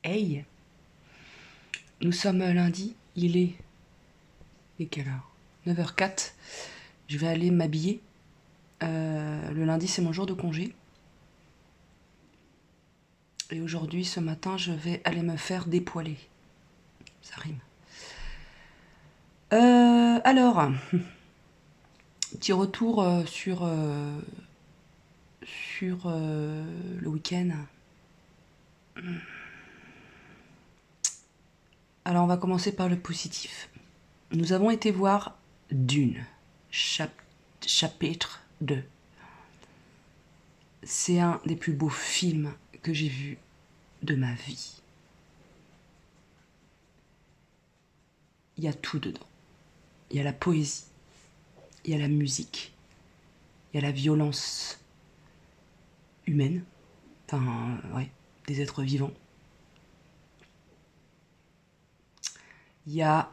Hey, nous sommes lundi, il est... Et quelle heure? 9h04. Je vais aller m'habiller. Le lundi, c'est mon jour de congé. Et aujourd'hui, ce matin, je vais aller me faire dépoiler. Ça rime. Alors, petit retour sur le week-end. Alors, on va commencer par le positif. Nous avons été voir Dune, chapitre 2. C'est un des plus beaux films que j'ai vus de ma vie. Il y a tout dedans. Il y a la poésie, il y a la musique, il y a la violence humaine, enfin, ouais, des êtres vivants. Il y a,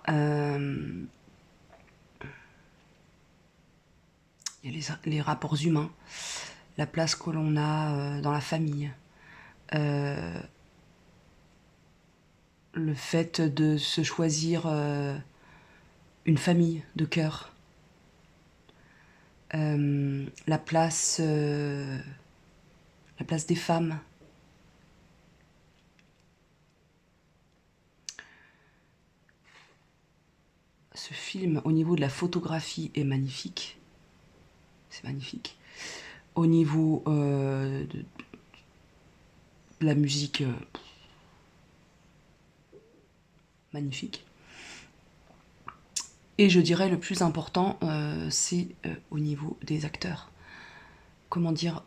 les rapports humains, la place que l'on a dans la famille, le fait de se choisir une famille de cœur, la place des femmes. Ce film, au niveau de la photographie, est magnifique. C'est magnifique. Au niveau de la musique, magnifique. Et je dirais le plus important, c'est au niveau des acteurs. Comment dire,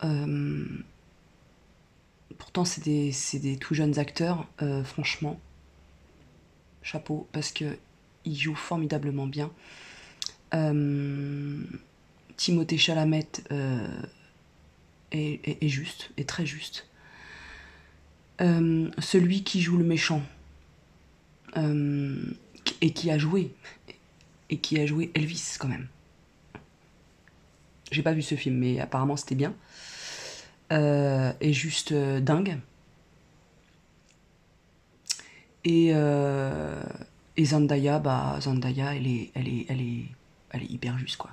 pourtant c'est des tout jeunes acteurs, franchement, chapeau, parce qu'ils jouent formidablement bien. Timothée Chalamet est juste, est très juste. Celui qui joue le méchant, et qui a joué Elvis quand même. J'ai pas vu ce film, mais apparemment c'était bien. Est juste dingue. Et Zendaya, Zendaya, elle est hyper juste, quoi.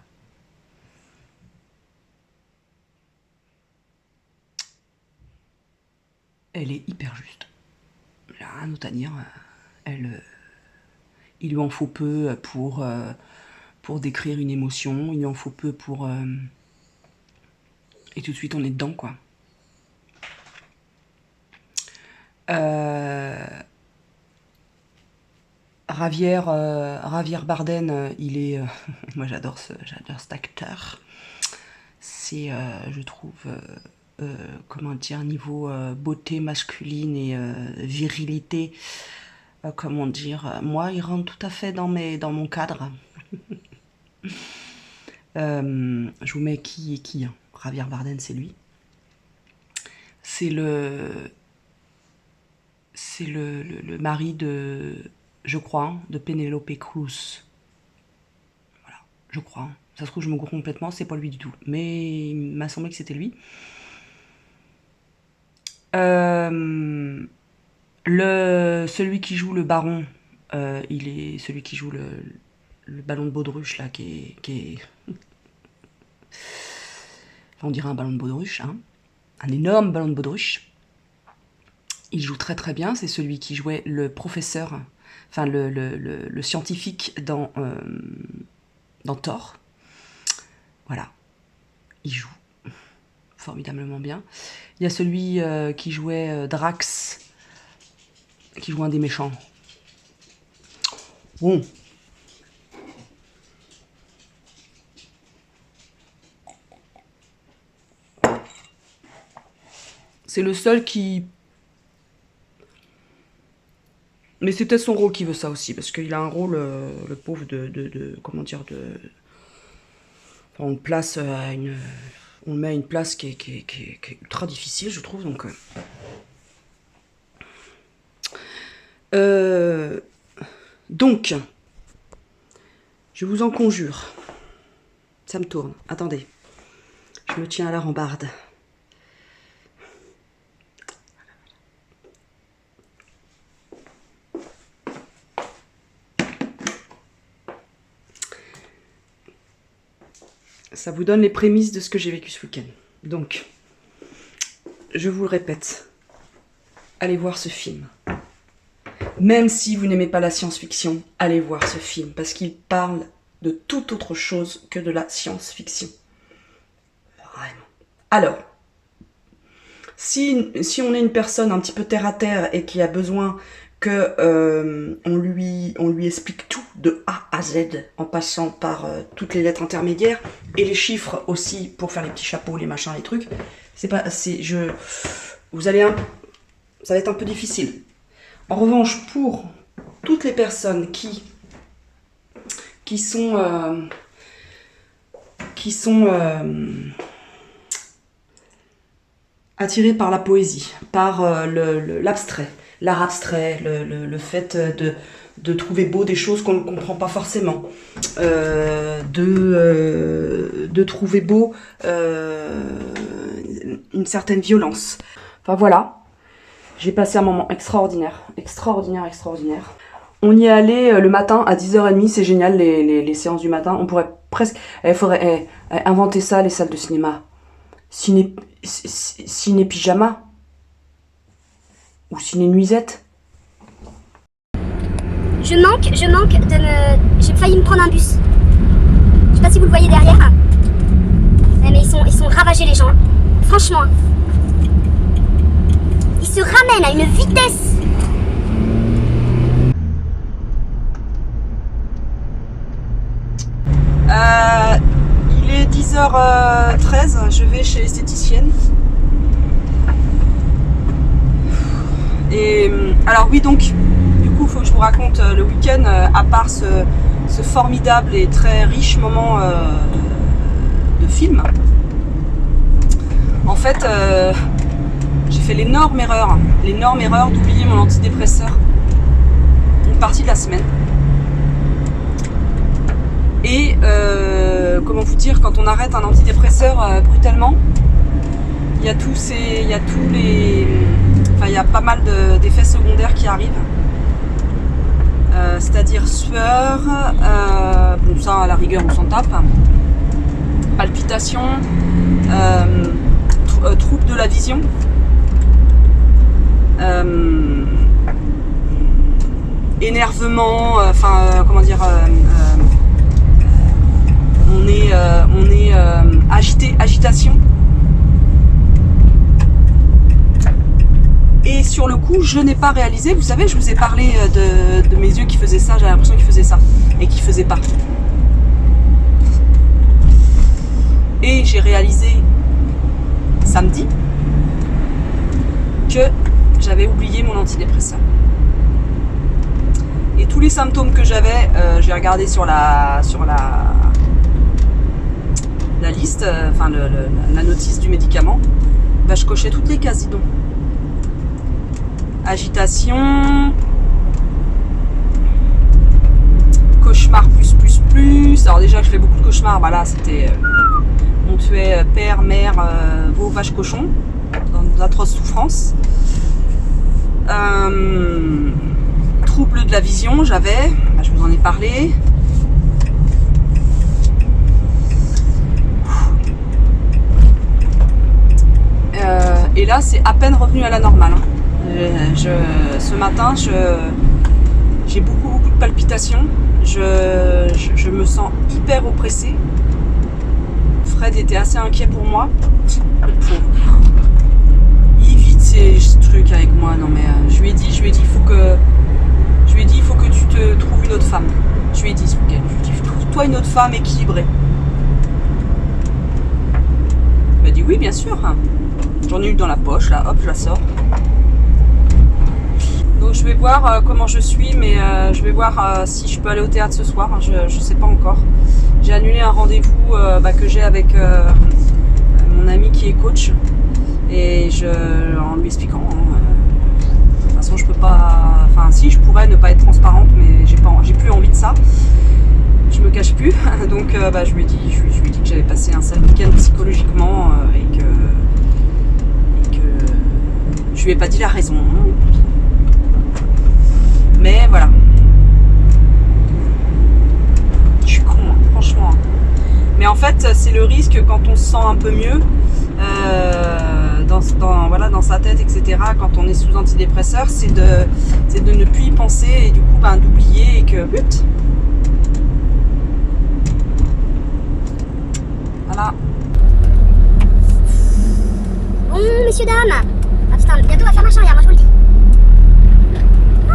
Elle est hyper juste. J'ai rien d'autre à dire. Il lui en faut peu pour décrire une émotion. Il lui en faut peu pour... Et tout de suite, on est dedans, quoi. Javier Bardem, il est... moi, j'adore cet acteur. C'est, je trouve... comment dire, niveau beauté masculine et virilité, comment dire, moi, il rentre tout à fait dans mon cadre. Je vous mets qui est qui, hein. Javier Bardem, c'est lui. C'est le mari de, je crois, hein, de Penélope Cruz. Voilà, je crois. Ça se trouve, je me gourre complètement, c'est pas lui du tout. Mais il m'a semblé que c'était lui. Celui qui joue le baron, il est celui qui joue le ballon de baudruche, là, qui est... Enfin, on dirait un ballon de baudruche, hein. Un énorme ballon de baudruche. Il joue très très bien, c'est celui qui jouait le professeur, enfin le scientifique dans Thor. Voilà, il joue formidablement bien. Il y a celui qui jouait Drax, qui joue un des méchants. Bon. C'est le seul qui... Mais c'est peut-être son rôle qui veut ça aussi, parce qu'il a un rôle, le pauvre, comment dire, enfin, on le place à une... On le met à une place qui est ultra difficile, je trouve, donc... Donc, je vous en conjure. Ça me tourne. Attendez. Je me tiens à la rambarde. Ça vous donne les prémices de ce que j'ai vécu ce week-end. Donc, je vous le répète, allez voir ce film. Même si vous n'aimez pas la science-fiction, allez voir ce film, parce qu'il parle de toute autre chose que de la science-fiction. Vraiment. Alors, si on est une personne un petit peu terre-à-terre et qui a besoin que on lui explique tout de A à Z en passant par toutes les lettres intermédiaires et les chiffres aussi pour faire les petits chapeaux, les machins, les trucs, ça va être un peu difficile. En revanche, pour toutes les personnes qui sont attirées par la poésie, par l'abstrait, l'art abstrait, le fait de trouver beau des choses qu'on ne comprend pas forcément, de trouver beau une certaine violence. Enfin voilà, j'ai passé un moment extraordinaire. On y est allé le matin à 10h30, c'est génial les séances du matin. On pourrait presque... Il faudrait inventer ça, les salles de cinéma. Ciné-pyjama. Ou ciné-nuisette. Je manque de me... J'ai failli me prendre un bus. Je sais pas si vous le voyez derrière. Mais ils sont ravagés les gens. Franchement. Ils se ramènent à une vitesse. Il est 10h13, je vais chez l'esthéticienne. Et alors oui, donc du coup il faut que je vous raconte le week-end, à part ce formidable et très riche moment de film. En fait, j'ai fait l'énorme erreur d'oublier mon antidépresseur une partie de la semaine. Et comment vous dire, quand on arrête un antidépresseur brutalement, il y a pas mal d'effets secondaires qui arrivent. C'est-à-dire sueur, bon ça à la rigueur on s'en tape, palpitations, troubles de la vision, énervement, on est agitation. Et sur le coup, je n'ai pas réalisé, vous savez, je vous ai parlé de mes yeux qui faisaient ça, j'avais l'impression qu'ils faisaient ça, et qu'ils faisaient pas. Et j'ai réalisé samedi que j'avais oublié mon antidépresseur. Et tous les symptômes que j'avais, j'ai regardé sur la liste, la notice du médicament, bah, je cochais toutes les cases, dis donc. Agitation, cauchemar plus. Alors déjà, je fais beaucoup de cauchemars. Bah là, c'était on tuait père, mère, veau, vache, cochon dans d'atroces souffrances. Trouble de la vision, j'avais. Bah, je vous en ai parlé. Et là, c'est à peine revenu à la normale. Hein. Ce matin, j'ai beaucoup de palpitations. Je me sens hyper oppressée. Fred était assez inquiet pour moi. Le pauvre. Il vit ces trucs avec moi. Non mais je lui ai dit, il faut que tu te trouves une autre femme. Je lui ai dit ce week-end. Je lui ai dit, trouve-toi une autre femme équilibrée. Il m'a dit oui, bien sûr. J'en ai une dans la poche, là, hop, je la sors. Donc je vais voir comment je suis, mais je vais voir si je peux aller au théâtre ce soir, je sais pas encore. J'ai annulé un rendez-vous que j'ai avec mon ami qui est coach, et en lui expliquant, de toute façon je peux pas, enfin si je pourrais ne pas être transparente, mais j'ai plus envie de ça, je me cache plus, donc je lui ai dit que j'avais passé un sale week-end psychologiquement et que je lui ai pas dit la raison. Mais voilà. Je suis con, hein, franchement. Mais en fait, c'est le risque quand on se sent un peu mieux voilà, dans sa tête, etc. Quand on est sous antidépresseur, c'est de ne plus y penser et du coup d'oublier et que... Voilà. Bon, messieurs, dames. Ah putain, bientôt on va faire marche arrière, moi je vous le dis. Oh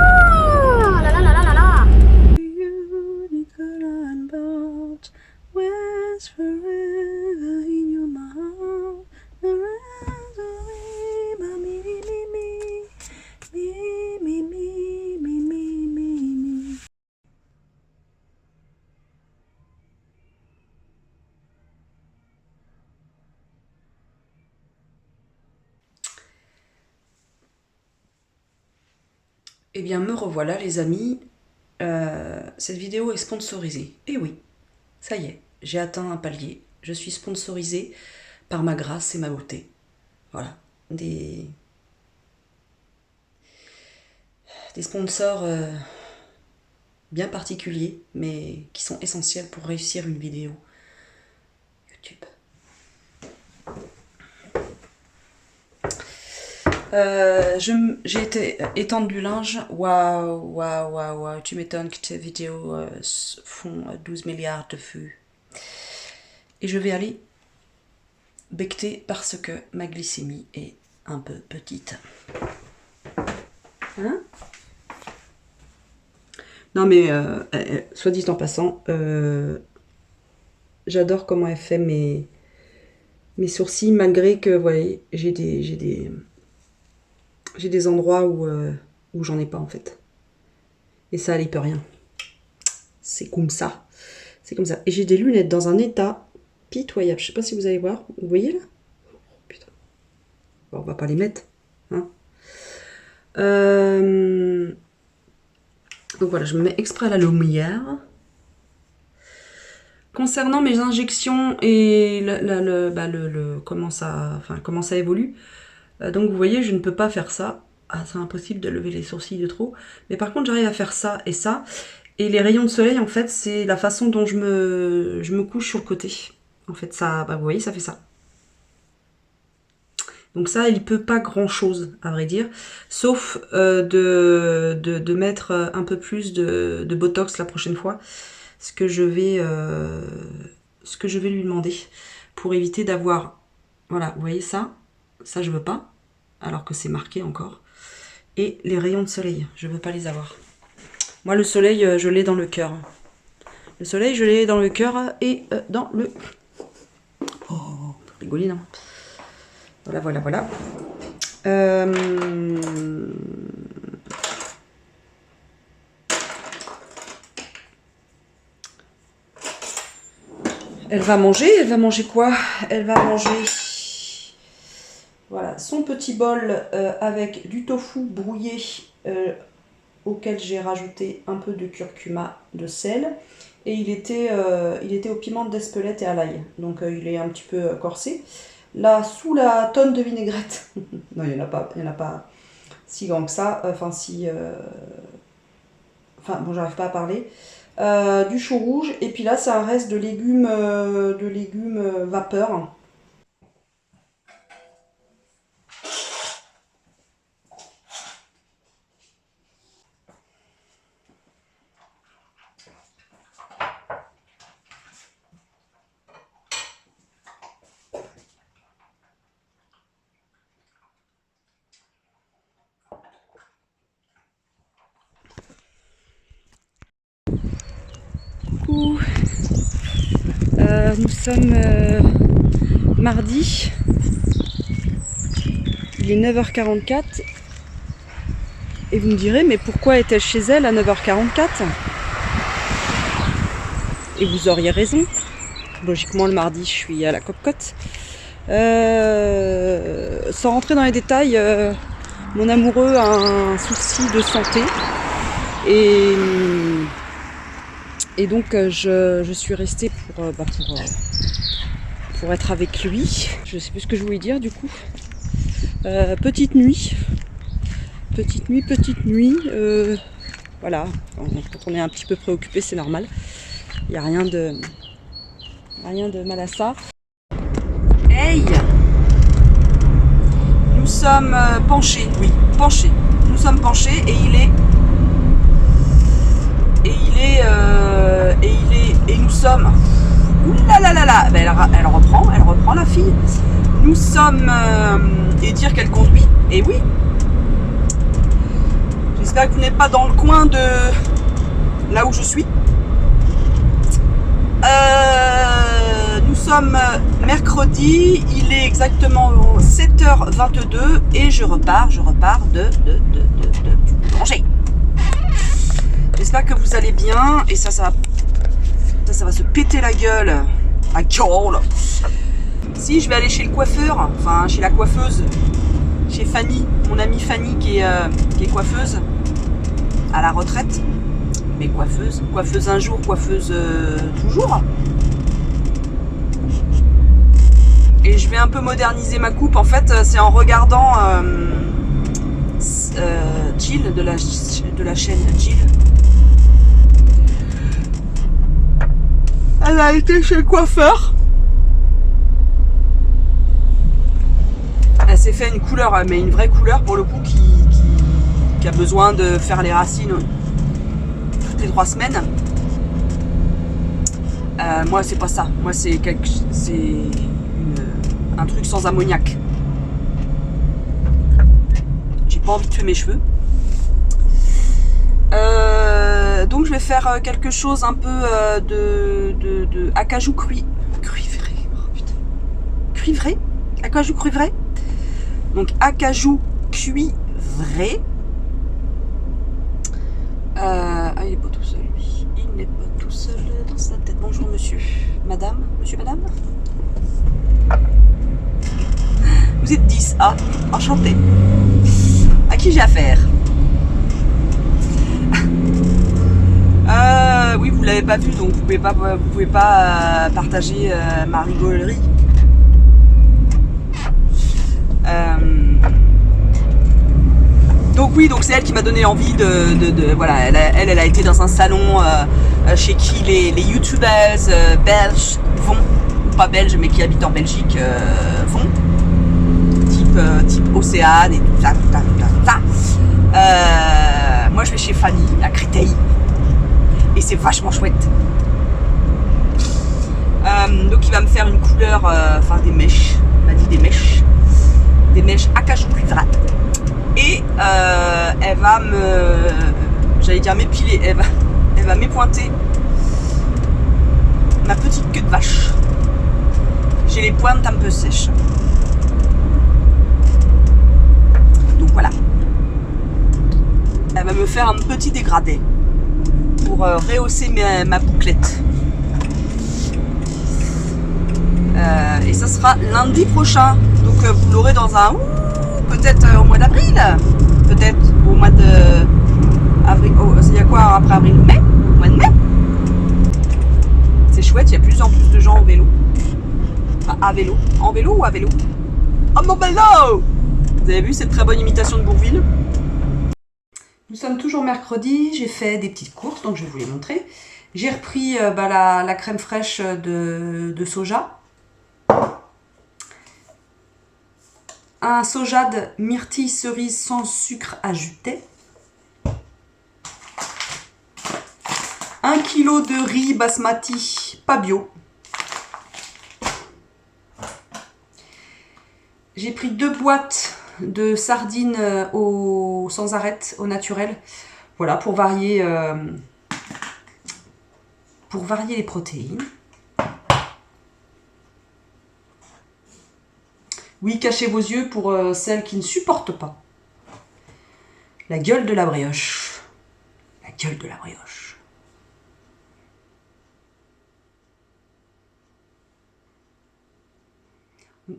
là là là là là là. Eh bien, me revoilà les amis, cette vidéo est sponsorisée. Et oui, ça y est, j'ai atteint un palier, je suis sponsorisée par ma grâce et ma beauté. Voilà, des sponsors bien particuliers, mais qui sont essentiels pour réussir une vidéo YouTube. J'ai été étendre du linge. Waouh, tu m'étonnes que tes vidéos font 12 milliards de vues. Et je vais aller becter parce que ma glycémie est un peu petite. Hein? Non mais, soit dit en passant, j'adore comment elle fait mes sourcils, malgré que, vous voyez, j'ai des endroits où j'en ai pas en fait. Et ça, elle y peut rien. C'est comme ça. C'est comme ça. Et j'ai des lunettes dans un état pitoyable. Je sais pas si vous allez voir. Vous voyez là? Oh, putain. Bon, on va pas les mettre. Hein. Donc voilà, je me mets exprès à la lumière. Concernant mes injections et comment ça évolue, donc vous voyez, je ne peux pas faire ça. Ah, c'est impossible de lever les sourcils de trop. Mais par contre, j'arrive à faire ça et ça. Et les rayons de soleil, en fait, c'est la façon dont je me couche sur le côté. En fait, ça, vous voyez, ça fait ça. Donc ça, il peut pas grand-chose, à vrai dire. Sauf de mettre un peu plus de Botox la prochaine fois. Ce que je vais lui demander. Pour éviter d'avoir... Voilà, vous voyez ça? Ça, je veux pas. Alors que c'est marqué encore. Et les rayons de soleil, je veux pas les avoir. Moi, le soleil, je l'ai dans le cœur. Le soleil, je l'ai dans le cœur et dans le... Oh, rigoline, hein. Voilà. Elle va manger quoi? Elle va manger... Voilà, son petit bol avec du tofu brouillé auquel j'ai rajouté un peu de curcuma, de sel. Et il était au piment d'Espelette et à l'ail. Donc il est un petit peu corsé. Là, sous la tonne de vinaigrette. Non, il n'y en a pas si grand que ça. Enfin, bon, j'arrive pas à parler. Du chou rouge. Et puis là, ça reste de légumes vapeur. Coucou, nous sommes mardi, il est 9h44 et vous me direz mais pourquoi était-je chez elle à 9h44? Et vous auriez raison, logiquement le mardi je suis à la Cocotte. Sans rentrer dans les détails, mon amoureux a un souci de santé et donc je suis restée pour être avec lui. Je sais plus ce que je voulais dire du coup. Petite nuit. Voilà, quand on est un petit peu préoccupé, c'est normal. Il n'y a rien de Rien de mal à ça. Hey! Nous sommes penchés, oui, penchés. Nous sommes penchés et nous sommes... Ouh là là là là, ben elle reprend la fille. Nous sommes... et dire qu'elle conduit, et oui. J'espère que vous n'êtes pas dans le coin de là où je suis. Nous sommes mercredi, il est exactement 7h22 et je repars du boulanger. J'espère que vous allez bien et ça va se péter la gueule. La gueule. Si je vais aller chez le coiffeur, enfin chez la coiffeuse, chez Fanny, mon amie Fanny qui est coiffeuse à la retraite. Mais coiffeuse un jour, coiffeuse toujours. Et je vais un peu moderniser ma coupe. En fait, c'est en regardant Jill de la chaîne Jill. Elle a été chez le coiffeur. Elle s'est fait une couleur, mais une vraie couleur pour le coup qui a besoin de faire les racines toutes les 3 semaines. Moi c'est pas ça. Moi c'est un truc sans ammoniac. J'ai pas envie de tuer mes cheveux. Donc je vais faire quelque chose un peu de acajou cuivré. Oh, putain. Cuivré. Acajou cuivré. Donc acajou cuivré. Il n'est pas tout seul lui. Il n'est pas tout seul dans sa tête. Bonjour monsieur. Madame. Monsieur, madame. Vous êtes 10. Ah, enchanté. À qui j'ai affaire? Oui, vous l'avez pas vu, donc vous pouvez pas partager ma rigolerie. Donc oui, donc c'est elle qui m'a donné envie voilà, elle a été dans un salon chez qui les youtubers belges vont, ou pas belges mais qui habitent en Belgique vont, type Océane et tout ça. Moi je vais chez Fanny à Créteil et c'est vachement chouette. Donc il va me faire une couleur, enfin des mèches, il m'a dit des mèches acajou cuivrate. Et elle va j'allais dire m'épiler, elle va m'épointer ma petite queue de vache. J'ai les pointes un peu sèches. Donc voilà. Elle va me faire un petit dégradé pour rehausser ma bouclette. Et ça sera lundi prochain. Donc vous l'aurez dans un... peut-être au mois d'avril, peut-être au mois de avril. Oh, il y a quoi après avril? Mai, au mois de mai. C'est chouette, il y a de plus en plus de gens au vélo. À vélo, en vélo ou à vélo? Oh mon vélo! Vous avez vu cette très bonne imitation de Bourvil? Nous sommes toujours mercredi, j'ai fait des petites courses, donc je vais vous les montrer. J'ai repris la crème fraîche de soja. Un sojade myrtille cerise sans sucre ajouté. 1 kg de riz basmati pas bio. J'ai pris 2 boîtes de sardines sans arête, au naturel. Voilà, pour varier les protéines. Oui, cachez vos yeux pour celles qui ne supportent pas. La gueule de la brioche. La gueule de la brioche.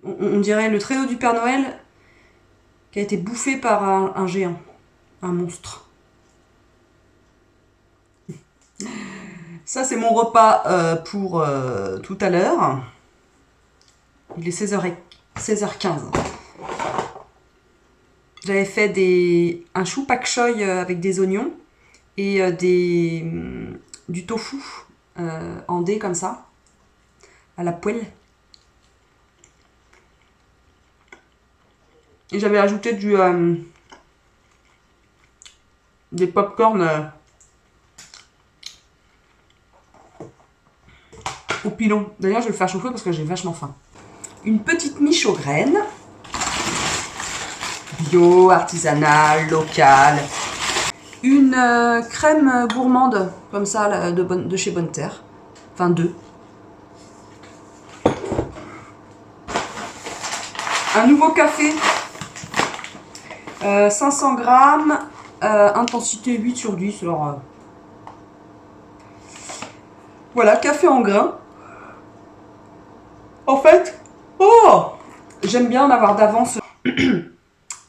On dirait le traîneau du Père Noël qui a été bouffé par un géant, un monstre. Ça, c'est mon repas pour tout à l'heure. Il est 16h15. J'avais fait un chou pak choy avec des oignons et du tofu en dés comme ça. à la poêle. Et j'avais ajouté des pop-corn au pilon. D'ailleurs, je vais le faire chauffer parce que j'ai vachement faim. Une petite miche aux graines. Bio, artisanale, locale. Une crème gourmande, comme ça, là, de chez Bonne Terre. Enfin, 2. Un nouveau café. 500 grammes. Intensité 8/10. Alors, voilà, café en grains. En fait, oh, j'aime bien en avoir d'avance.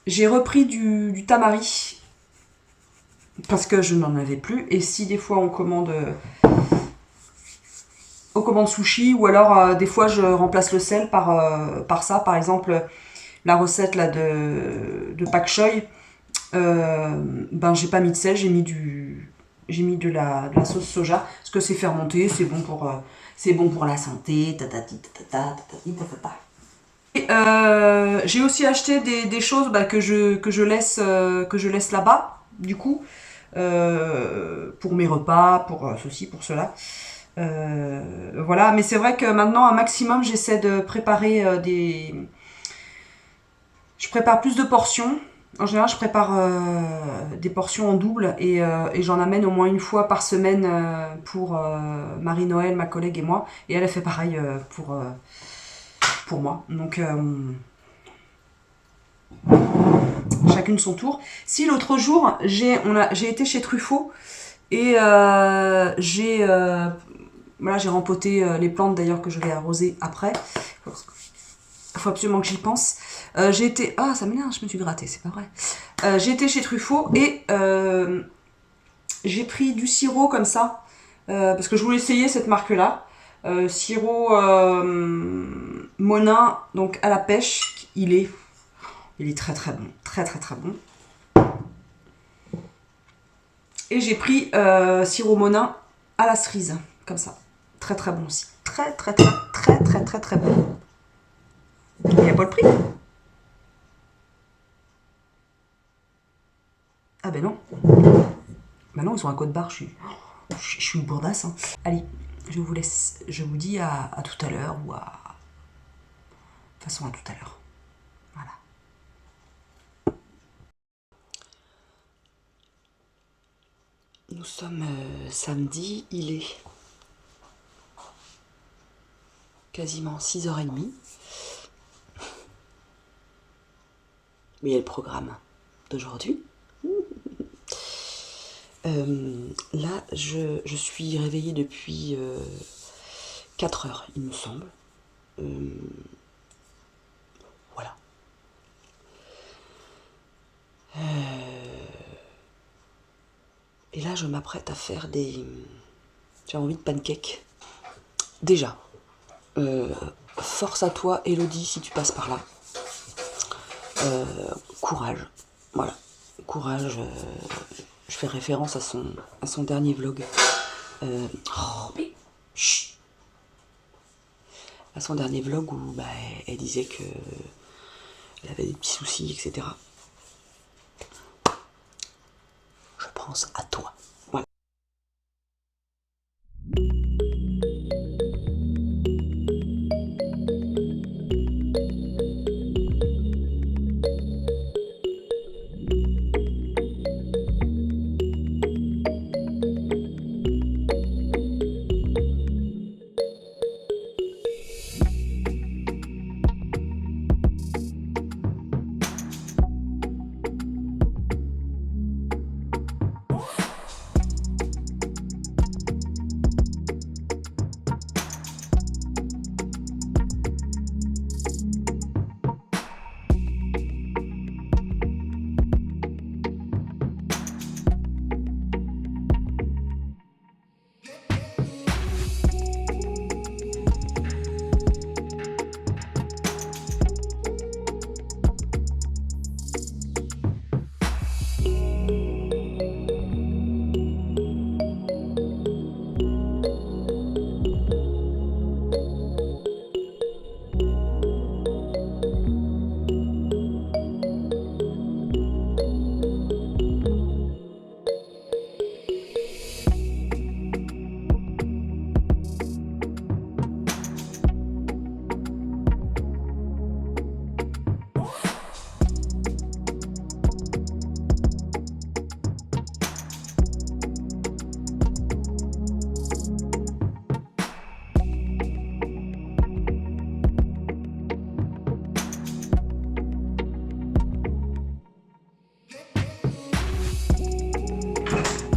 J'ai repris du tamari parce que je n'en avais plus. Et si des fois on commande sushi, ou alors des fois je remplace le sel par ça. Par exemple, la recette là de pak choi, ben j'ai pas mis de sel, j'ai mis de la sauce soja parce que c'est fermenté, c'est bon pour la santé. Et j'ai aussi acheté des choses que je laisse là-bas, du coup, pour mes repas, pour ceci, pour cela. Voilà, mais c'est vrai que maintenant, un maximum, j'essaie de préparer je prépare plus de portions. En général, je prépare des portions en double et j'en amène au moins une fois par semaine pour Marie-Noël, ma collègue et moi. Et elle a fait pareil pour moi. Donc, chacune son tour. Si l'autre jour, j'ai été chez Truffaut et j'ai rempoté les plantes d'ailleurs que je vais arroser après. Faut absolument que j'y pense. J'ai été... Ah, ça m'énerve, je me suis grattée, c'est pas vrai. J'ai été chez Truffaut et j'ai pris du sirop comme ça, parce que je voulais essayer cette marque-là. Sirop Monin, donc à la pêche. Il est très très bon. Très très très bon. Et j'ai pris sirop Monin à la cerise, comme ça. Très très bon aussi. Très très très très très très très bon. Il n'y a pas le prix. Ah ben non. Ben non, ils sont à Côte-Barre, je suis une bourdasse. Hein. Allez, je vous laisse. Je vous dis à tout à l'heure ou à... De toute façon, à tout à l'heure. Voilà. Nous sommes samedi, il est quasiment 6h30. Mais il y a le programme d'aujourd'hui. Là, je suis réveillée depuis 4 heures, il me semble. Voilà. Et là, je m'apprête à faire j'ai envie de pancakes. Déjà, force à toi, Elodie, si tu passes par là. Courage. Voilà. Courage. Je fais référence à son dernier vlog. Mais chut. À son dernier vlog où elle disait que elle avait des petits soucis, etc. Je pense à toi. Voilà.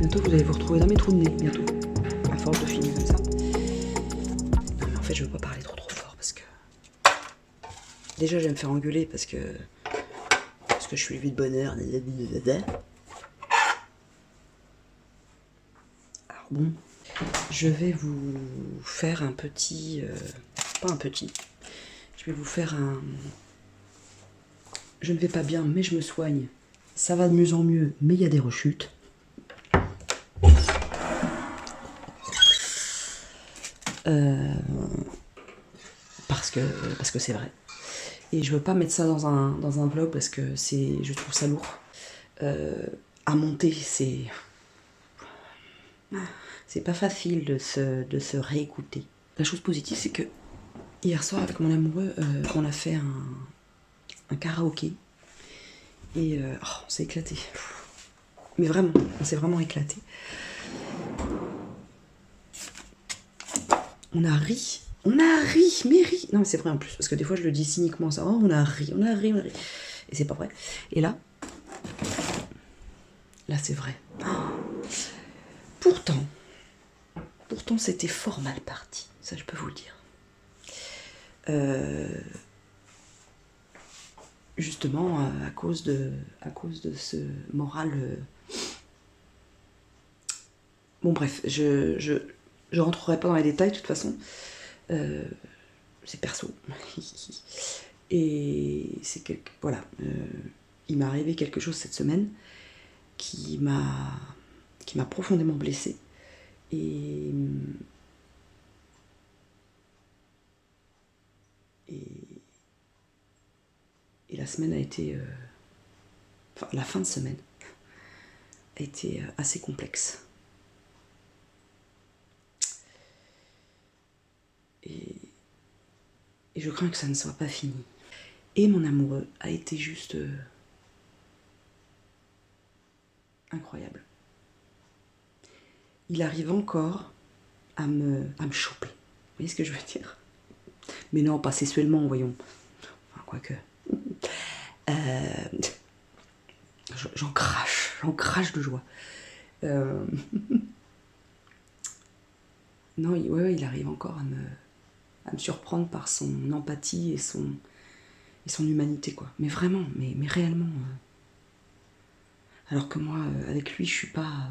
Bientôt vous allez vous retrouver dans mes trous de nez, bientôt. À force de filmer comme ça. Non mais en fait je veux pas parler trop fort parce que... Déjà je vais me faire engueuler parce que je suis le vide bonheur. Alors bon, je vais vous faire un petit... pas un petit. Je vais vous faire un... Je ne vais pas bien mais je me soigne. Ça va de mieux en mieux mais il y a des rechutes. Parce que c'est vrai. Et je veux pas mettre ça dans un vlog parce que je trouve ça lourd. À monter, c'est pas facile de se réécouter. La chose positive, c'est que hier soir, avec mon amoureux, on a fait un karaoké. Et on s'est éclaté. Mais vraiment, on s'est vraiment éclaté. On a ri, mais ri. Non mais c'est vrai en plus, parce que des fois je le dis cyniquement ça. Oh, on a ri. Et c'est pas vrai. Et là c'est vrai. Oh. Pourtant c'était fort mal parti. Ça je peux vous le dire. Justement à cause de ce moral. Bon bref, je rentrerai pas dans les détails de toute façon. C'est perso. Et c'est voilà. Il m'est arrivé quelque chose cette semaine qui m'a profondément blessée. Et la semaine a été... enfin, la fin de semaine a été assez complexe. Et je crains que ça ne soit pas fini. Et mon amoureux a été juste incroyable. Il arrive encore à me choper. Vous voyez ce que je veux dire? Mais non, pas sexuellement, voyons. Enfin, quoique. J'en crache de joie. Non, il arrive encore à me surprendre par son empathie et son humanité, quoi. Mais vraiment, mais réellement. Alors que moi, avec lui, je suis pas...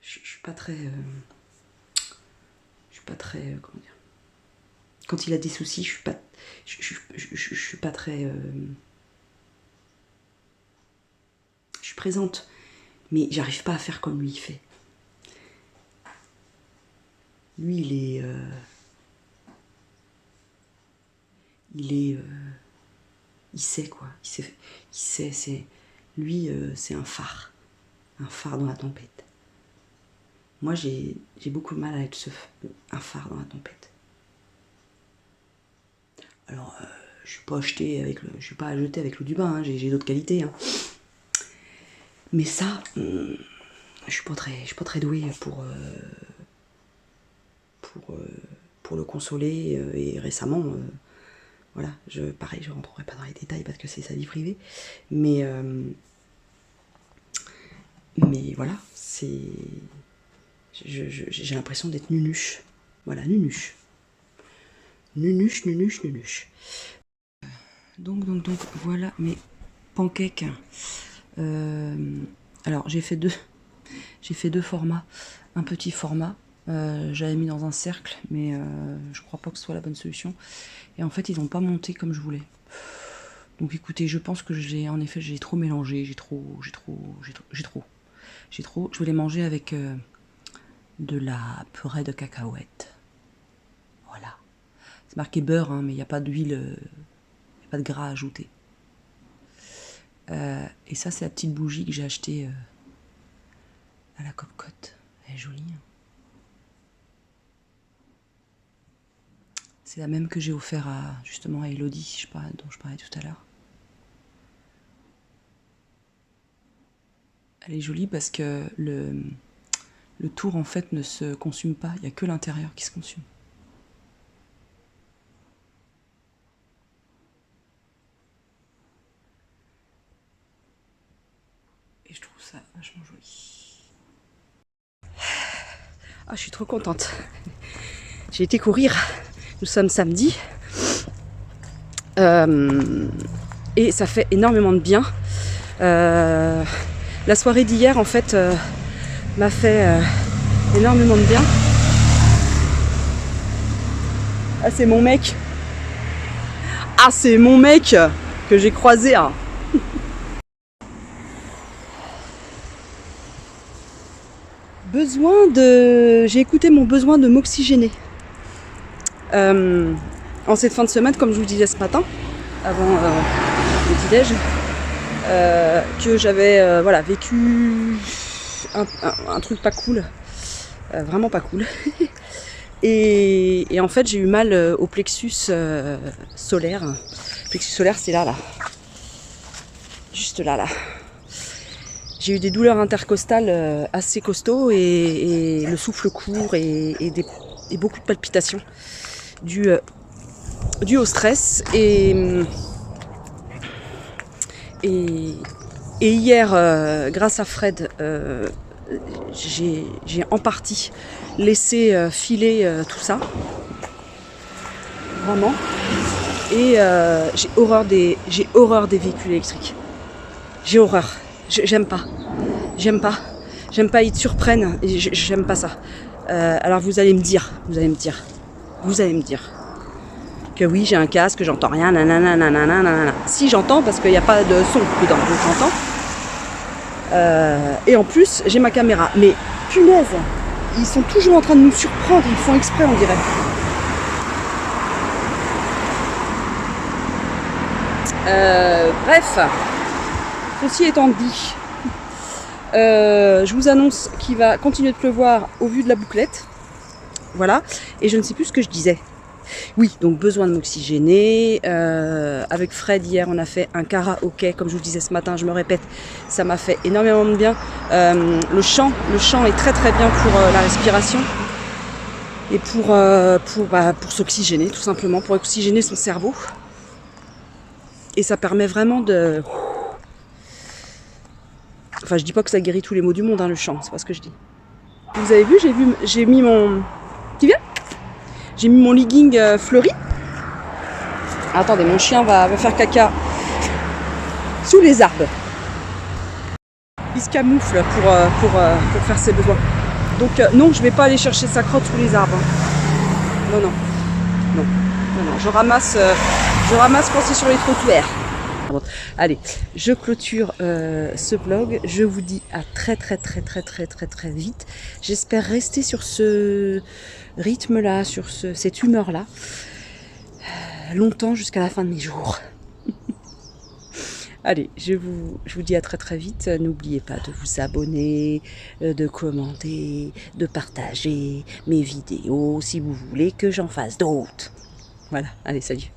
je suis pas très... comment dire... Quand il a des soucis, je suis pas... Je suis pas très... je suis présente, mais j'arrive pas à faire comme lui il fait. Lui, il sait quoi. Il sait, c'est... Lui, c'est un phare dans la tempête. Moi, j'ai beaucoup de mal à être un phare dans la tempête. Alors, je suis pas à jeter avec l'eau du bain, hein, j'ai d'autres qualités. Hein. Mais ça, je suis pas très douée pour le consoler. Et récemment, voilà, pareil, je rentrerai pas dans les détails parce que c'est sa vie privée. Mais voilà, j'ai l'impression d'être nunuche. Voilà, nunuche. Nunuche. Donc, voilà mes pancakes. Alors, j'ai fait deux formats. Un petit format, j'avais mis dans un cercle, mais je crois pas que ce soit la bonne solution. Et en fait, ils n'ont pas monté comme je voulais. Donc, écoutez, je pense que j'ai trop mélangé, j'ai trop. Je voulais manger avec de la purée de cacahuètes. Voilà. C'est marqué beurre, hein, mais il n'y a pas d'huile, il n'y a pas de gras ajouté. Et ça, c'est la petite bougie que j'ai achetée à la Copcote. Elle est jolie. Hein. C'est la même que j'ai offert justement à Elodie, dont je parlais tout à l'heure. Elle est jolie parce que le tour en fait ne se consume pas, il n'y a que l'intérieur qui se consume. Et je trouve ça vachement joli. Ah, je suis trop contente. J'ai été courir, nous sommes samedi. Et ça fait énormément de bien. La soirée d'hier en fait m'a fait énormément de bien. Ah, c'est mon mec. Ah, c'est mon mec que j'ai croisé. Hein. J'ai écouté mon besoin de m'oxygéner. En cette fin de semaine, comme je vous le disais ce matin, avant le petit-déj, que j'avais voilà, vécu un truc pas cool, vraiment pas cool. et en fait, j'ai eu mal au plexus solaire. Le plexus solaire, c'est là. Juste là. J'ai eu des douleurs intercostales assez costauds et le souffle court et beaucoup de palpitations dues au stress. Et hier, grâce à Fred, j'ai en partie laissé filer tout ça. Vraiment. Et j'ai horreur des véhicules électriques. J'ai horreur. J'aime pas. J'aime pas, ils te surprennent. J'aime pas ça. Alors vous allez me dire que oui, j'ai un casque, j'entends rien, nanana. Si, j'entends parce qu'il n'y a pas de son dedans, donc j'entends. Et en plus, j'ai ma caméra. Mais punaise, ils sont toujours en train de nous surprendre, ils font exprès, on dirait. Bref, ceci étant dit, je vous annonce qu'il va continuer de pleuvoir au vu de la bouclette. Voilà, et je ne sais plus ce que je disais. Oui, donc besoin de m'oxygéner. Avec Fred, hier, on a fait un karaoké, comme je vous le disais ce matin, je me répète, ça m'a fait énormément de bien. Le chant est très très bien pour la respiration et pour s'oxygéner, tout simplement, pour oxygéner son cerveau. Et ça permet vraiment de... Enfin, je dis pas que ça guérit tous les maux du monde, hein, le chant, c'est pas ce que je dis. Vous avez vu, j'ai mis mon... Qui vient ? J'ai mis mon legging fleuri. Attendez, mon chien va faire caca sous les arbres. Il se camoufle pour faire ses besoins. Donc non, je vais pas aller chercher sa crotte sous les arbres. Non. Je ramasse quand c'est sur les trottoirs. Allez, je clôture ce vlog. Je vous dis à très vite. J'espère rester sur ce rythme-là, sur cette humeur-là, longtemps, jusqu'à la fin de mes jours. Allez, je vous dis à très vite. N'oubliez pas de vous abonner, de commenter, de partager mes vidéos si vous voulez que j'en fasse d'autres. Voilà, allez, salut.